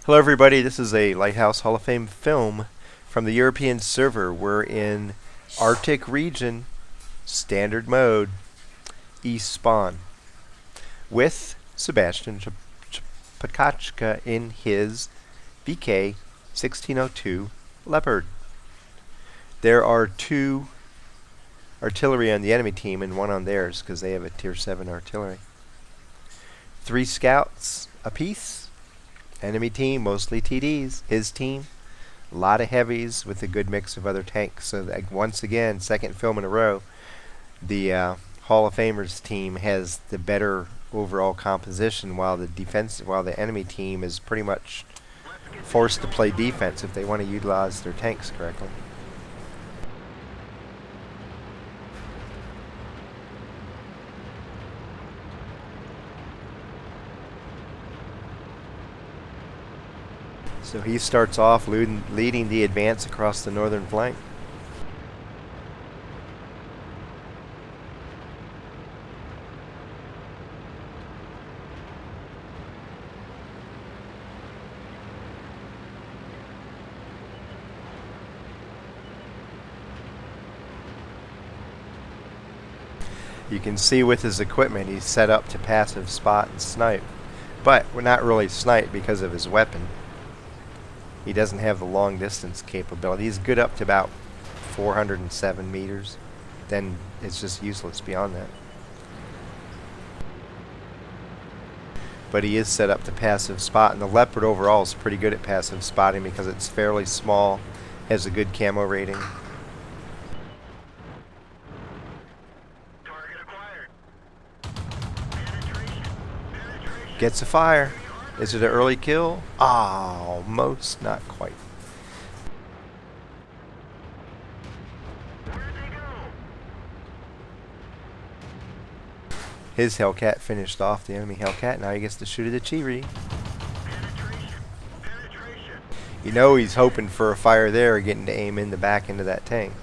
Hello everybody, this is a Lighthouse Hall of Fame film from the European server. We're in Arctic region, standard mode, East spawn, with Sebastianpotachka in his VK 1602 Leopard. There are two artillery on the enemy team and one on theirs because they have a tier 7 artillery. 3 scouts apiece. Enemy team, mostly TDs. His team, a lot of heavies with a good mix of other tanks. So that once again, second film in a row, the Hall of Famers team has the better overall composition, while the enemy team is pretty much forced to play defense if they want to utilize their tanks correctly. So he starts off leading the advance across the northern flank. You can see with his equipment he's set up to passive spot and snipe. But we're not really snipe because of his weapon. He doesn't have the long distance capability. He's good up to about 407 meters. Then it's just useless beyond that. But he is set up to passive spot, and the Leopard overall is pretty good at passive spotting because it's fairly small, has a good camo rating. Target acquired. Penetration. Gets a fire. Is it an early kill? Almost, not quite. Where'd they go? His Hellcat finished off the enemy Hellcat. Now he gets to shoot at the Chiri. Penetration. You know he's hoping for a fire there, getting to aim in the back into that tank.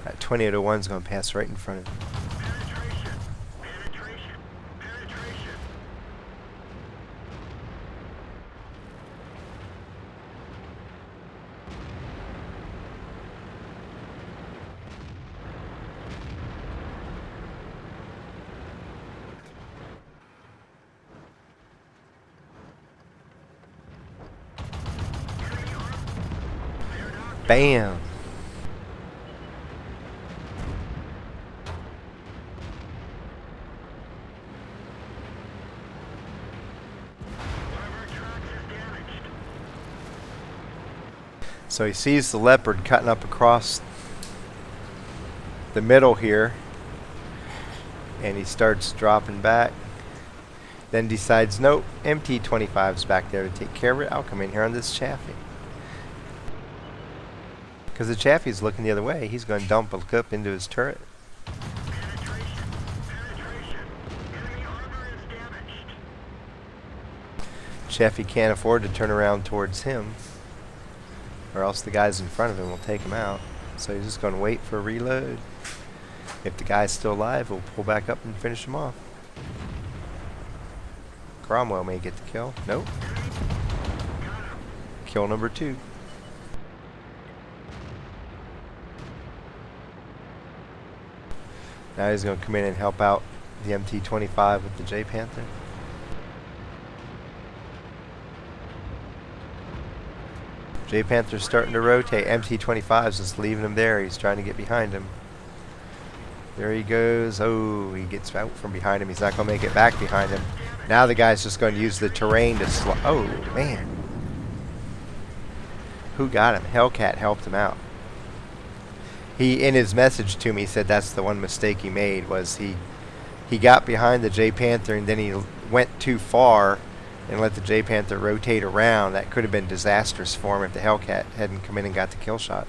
That 2801 is going to pass right in front of him. Penetration. Penetration. Penetration. Bam! So he sees the Leopard cutting up across the middle here, and he starts dropping back. Then decides, nope, MT-25's back there to take care of it. I'll come in here on this Chaffee. Because the Chaffee's looking the other way. He's going to dump a clip into his turret. Penetration. Penetration. Enemy armor is damaged. Chaffee can't afford to turn around towards him, or else the guys in front of him will take him out. So he's just going to wait for a reload. If the guy's still alive, he'll pull back up and finish him off. Cromwell may get the kill. Nope. Kill number 2. Now he's going to come in and help out the MT-25 with the J Panther. J Panther's starting to rotate. MT-25's just leaving him there. He's trying to get behind him. There he goes. Oh, he gets out from behind him. He's not going to make it back behind him. Now the guy's just going to use the terrain to oh, man. Who got him? Hellcat helped him out. He, in his message to me, said that's the one mistake he made, was he got behind the J Panther and then he went too far and let the J Panther rotate around. That could have been disastrous for him if the Hellcat hadn't come in and got the kill shot.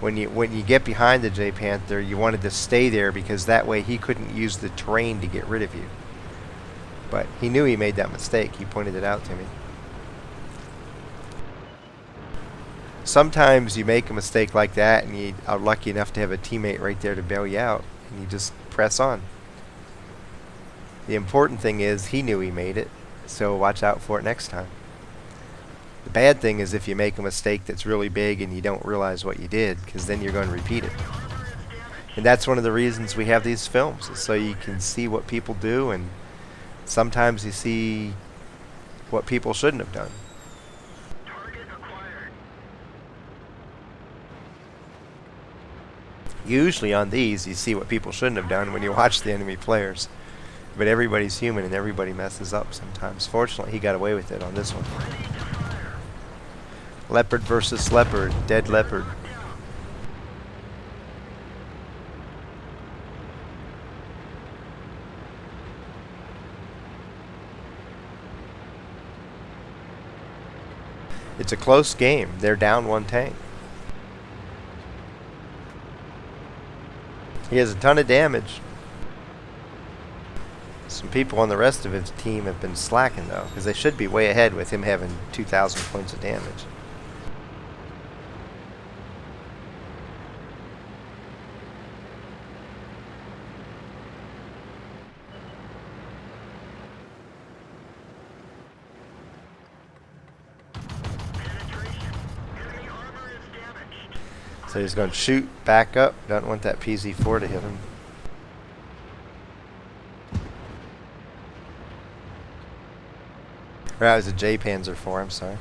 When you get behind the J Panther, you wanted to stay there because that way he couldn't use the terrain to get rid of you. But he knew he made that mistake. He pointed it out to me. Sometimes you make a mistake like that and you are lucky enough to have a teammate right there to bail you out, and you just press on. The important thing is he knew he made it, so watch out for it next time. The bad thing is if you make a mistake that's really big and you don't realize what you did, because then you're going to repeat it. And that's one of the reasons we have these films, is so you can see what people do, and sometimes you see what people shouldn't have done. Target acquired. Usually on these, you see what people shouldn't have done when you watch the enemy players. But everybody's human and everybody messes up sometimes. Fortunately, he got away with it on this one. Ready to fire. Leopard versus leopard. Dead leopard. It's a close game. They're down one tank. He has a ton of damage. Some people on the rest of his team have been slacking, though, because they should be way ahead with him having 2,000 points of damage. Penetration. Enemy armor is damaged. So he's going to shoot back up. Doesn't want that PZ-4 to hit him. Or that was a J-Panzer IV, I'm sorry.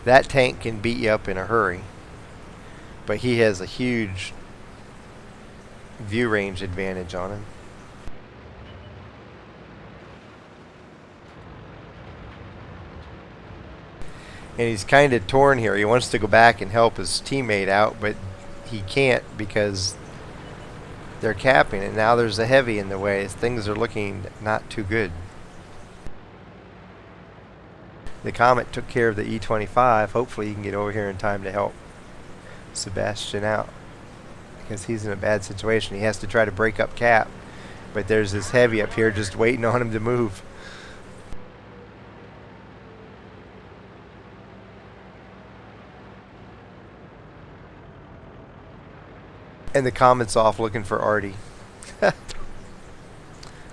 That tank can beat you up in a hurry, but he has a huge view range advantage on him. And he's kind of torn here. He wants to go back and help his teammate out, but he can't because they're capping it. Now there's a heavy in the way. Things are looking not too good. The Comet took care of the E-25. Hopefully he can get over here in time to help Sebastian out, because he's in a bad situation. He has to try to break up cap, but there's this heavy up here just waiting on him to move. And the Comet's off looking for Artie.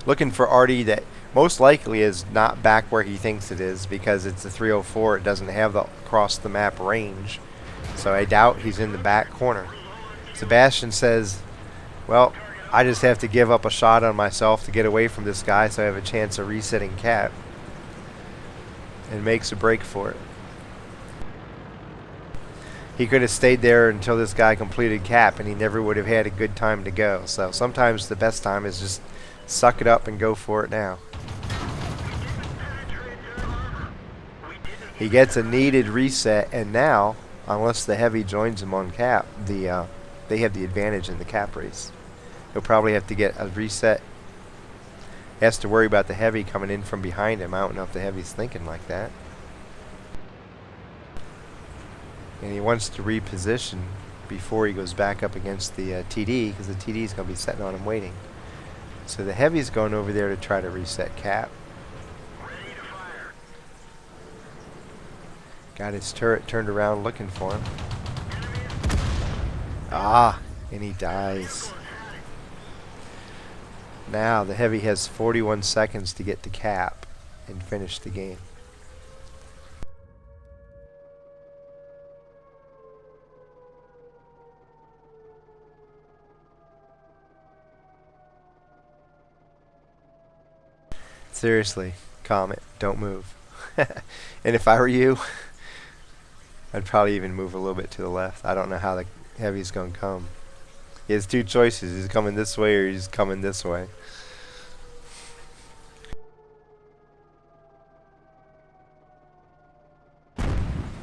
Looking for Artie that most likely is not back where he thinks it is, because it's a 304. It doesn't have the across the map range. So I doubt he's in the back corner. Sebastian says, well, I just have to give up a shot on myself to get away from this guy so I have a chance of resetting cap. And makes a break for it. He could have stayed there until this guy completed cap, and he never would have had a good time to go. So sometimes the best time is just suck it up and go for it now. He gets a needed reset, and now, unless the heavy joins him on cap, they have the advantage in the cap race. He'll probably have to get a reset. He has to worry about the heavy coming in from behind him. I don't know if the heavy's thinking like that. And he wants to reposition before he goes back up against the TD, because the TD is going to be sitting on him waiting. So the heavy's going over there to try to reset cap. Ready to fire. Got his turret turned around looking for him. Ah, and he dies. Now the heavy has 41 seconds to get to cap and finish the game. Seriously, Comet, don't move. And if I were you, I'd probably even move a little bit to the left. I don't know how the heavy's going to come. He has two choices. He's coming this way or he's coming this way.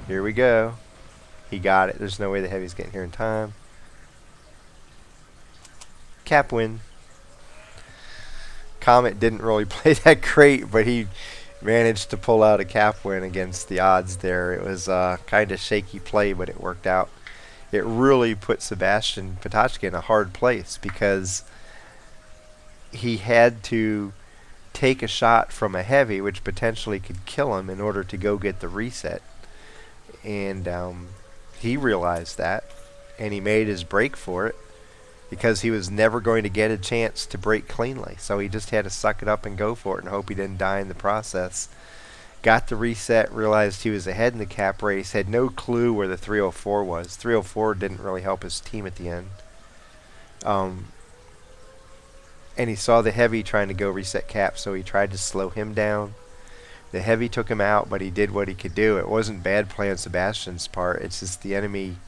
Here we go. He got it. There's no way the heavy's getting here in time. Cap win. Comet didn't really play that great, but he managed to pull out a cap win against the odds there. It was kind of shaky play, but it worked out. It really put Sebastian Potachka in a hard place, because he had to take a shot from a heavy, which potentially could kill him, in order to go get the reset. And he realized that, and he made his break for it, because he was never going to get a chance to break cleanly. So he just had to suck it up and go for it and hope he didn't die in the process. Got the reset, realized he was ahead in the cap race, had no clue where the 304 was. 304 didn't really help his team at the end. And he saw the heavy trying to go reset cap, so he tried to slow him down. The heavy took him out, but he did what he could do. It wasn't bad play on Sebastian's part. It's just the enemy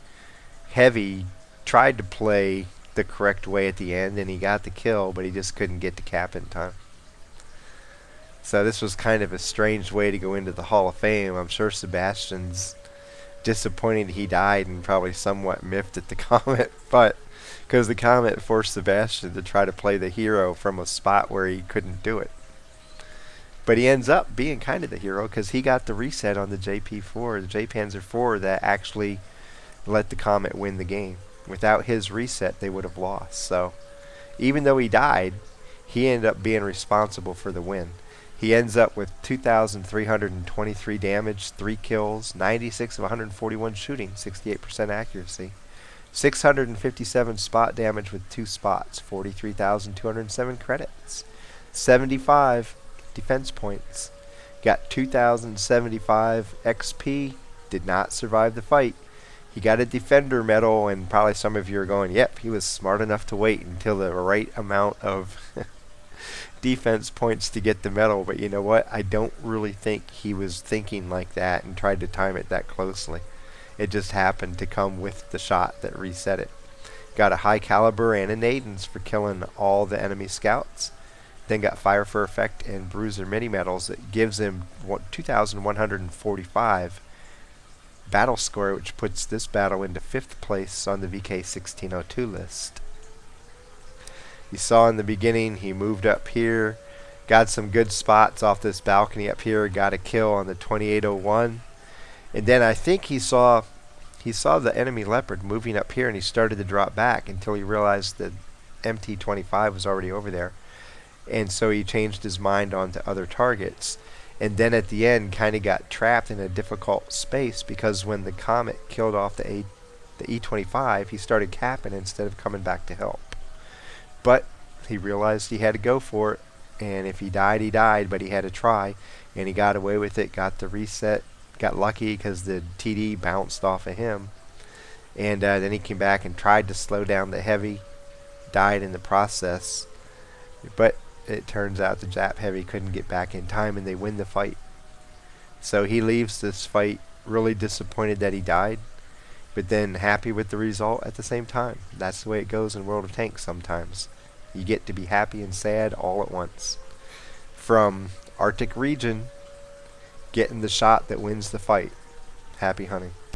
heavy tried to play the correct way at the end, and he got the kill, but he just couldn't get to cap in time. So this was kind of a strange way to go into the Hall of Fame. I'm sure Sebastian's disappointed he died and probably somewhat miffed at the Comet, but because the Comet forced Sebastian to try to play the hero from a spot where he couldn't do it. But he ends up being kind of the hero, because he got the reset on the JP4, the J-Panzer 4, that actually let the Comet win the game. Without his reset, they would have lost. So even though he died, he ended up being responsible for the win. He ends up with 2,323 damage, 3 kills, 96 of 141 shooting, 68% accuracy, 657 spot damage with 2 spots, 43,207 credits, 75 defense points, got 2,075 XP, did not survive the fight. He got a defender medal, and probably some of you are going, yep, he was smart enough to wait until the right amount of defense points to get the medal. But you know what? I don't really think he was thinking like that and tried to time it that closely. It just happened to come with the shot that reset it. Got a high caliber and a Naydin's for killing all the enemy scouts. Then got fire for effect and bruiser mini medals that gives him 2,145 battle score, which puts this battle into 5th place on the VK 1602 list. You saw in the beginning he moved up here, got some good spots off this balcony up here, got a kill on the 2801, and then I think he saw the enemy Leopard moving up here, and he started to drop back until he realized that MT-25 was already over there, and so he changed his mind onto other targets. And then at the end kind of got trapped in a difficult space, because when the Comet killed off the E-25, he started capping instead of coming back to help. But he realized he had to go for it, and if he died, he died, but he had to try, and he got away with it, got the reset, got lucky because the TD bounced off of him, and then he came back and tried to slow down the heavy, died in the process, but it turns out the Jap heavy couldn't get back in time, and they win the fight. So he leaves this fight really disappointed that he died, but then happy with the result at the same time. That's the way it goes in World of Tanks sometimes. You get to be happy and sad all at once. From Arctic region, getting the shot that wins the fight. Happy hunting.